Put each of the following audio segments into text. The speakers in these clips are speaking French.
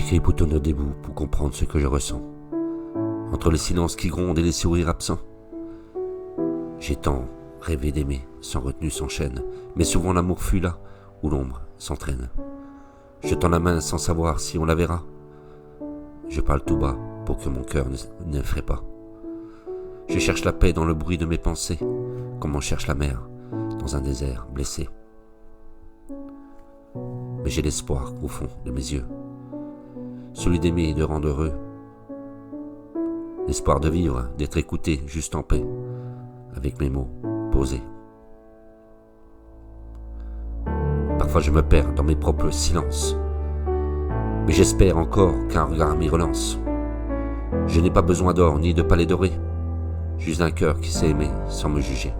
J'écris pour tenir debout, pour comprendre ce que je ressens. Entre les silences qui grondent et les sourires absents. J'ai tant rêvé d'aimer, sans retenue, sans chaîne, mais souvent l'amour fuit là, où l'ombre s'entraîne. Je tends la main sans savoir si on la verra. Je parle tout bas pour que mon cœur n'effraie pas. Je cherche la paix dans le bruit de mes pensées, comme on cherche la mer dans un désert blessé. Mais j'ai l'espoir au fond de mes yeux, celui d'aimer et de rendre heureux. L'espoir de vivre, d'être écouté juste en paix, avec mes mots posés. Parfois je me perds dans mes propres silences, mais j'espère encore qu'un regard m'y relance. Je n'ai pas besoin d'or ni de palais dorés, juste un cœur qui sait aimer sans me juger.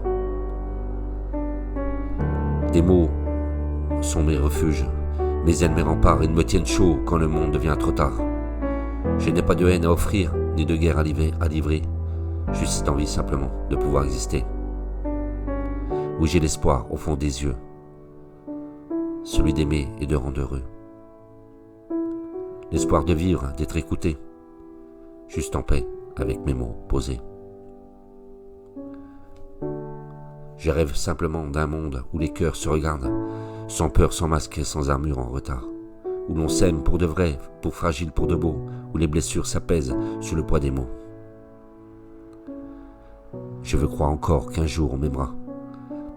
Des mots sont mes refuges, mes ailes mes remparts, ils me tiennent chaud quand le monde devient trop tard. Je n'ai pas de haine à offrir, ni de guerre à livrer, juste envie simplement de pouvoir exister. Oui, j'ai l'espoir au fond des yeux, celui d'aimer et de rendre heureux. L'espoir de vivre, d'être écouté, juste en paix avec mes mots posés. Je rêve simplement d'un monde où les cœurs se regardent, sans peur, sans masque, sans armure en retard. Où l'on s'aime pour de vrai, pour fragile, pour de beau, où les blessures s'apaisent sous le poids des mots. Je veux croire encore qu'un jour on m'aimera,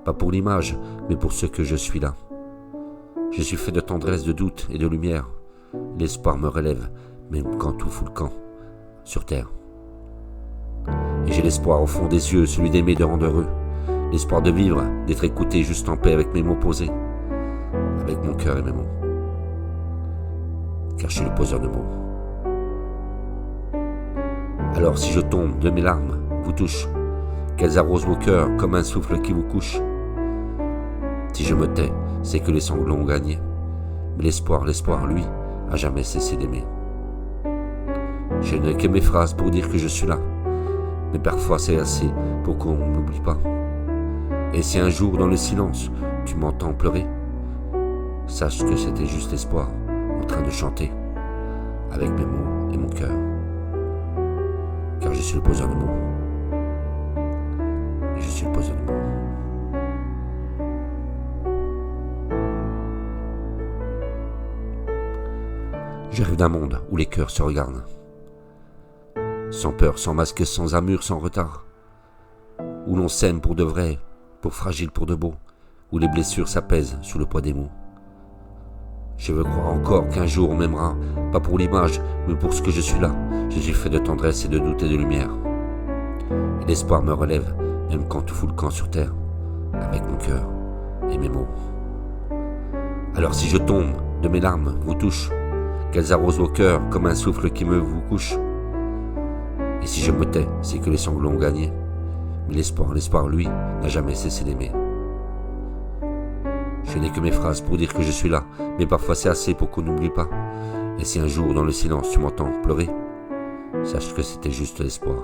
pas pour l'image, mais pour ce que je suis là. Je suis fait de tendresse, de doute et de lumière. L'espoir me relève, même quand tout fout le camp, sur terre. Et j'ai l'espoir au fond des yeux, celui d'aimer, de rendre heureux. L'espoir de vivre, d'être écouté juste en paix avec mes mots posés, avec mon cœur et mes mots. Car je suis le poseur de mots. Alors si je tombe, de mes larmes vous touchent, qu'elles arrosent vos cœurs comme un souffle qui vous couche. Si je me tais, c'est que les sanglots ont gagné, mais l'espoir, lui, a jamais cessé d'aimer. Je n'ai que mes phrases pour dire que je suis là, mais parfois c'est assez pour qu'on ne m'oublie pas. Et si un jour dans le silence tu m'entends pleurer, sache que c'était juste l'espoir en train de chanter avec mes mots et mon cœur, car je suis le poseur de mots. Et je suis le poseur de mots. Je rêve d'un monde où les cœurs se regardent, sans peur, sans masque, sans armure, sans retard, où l'on s'aime pour de vrai, pour fragile, pour de beau, où les blessures s'apaisent sous le poids des mots. Je veux croire encore qu'un jour on m'aimera, pas pour l'image, mais pour ce que je suis là. Je suis fait de tendresse et de doute et de lumière. Et l'espoir me relève, même quand tout fout le camp sur terre, avec mon cœur et mes mots. Alors si je tombe, de mes larmes vous touchent, qu'elles arrosent vos cœurs comme un souffle qui me vous couche. Et si je me tais, c'est que les sanglots ont gagné, mais l'espoir, lui, n'a jamais cessé d'aimer. Je n'ai que mes phrases pour dire que je suis là, mais parfois c'est assez pour qu'on n'oublie pas. Et si un jour dans le silence tu m'entends pleurer, sache que c'était juste l'espoir.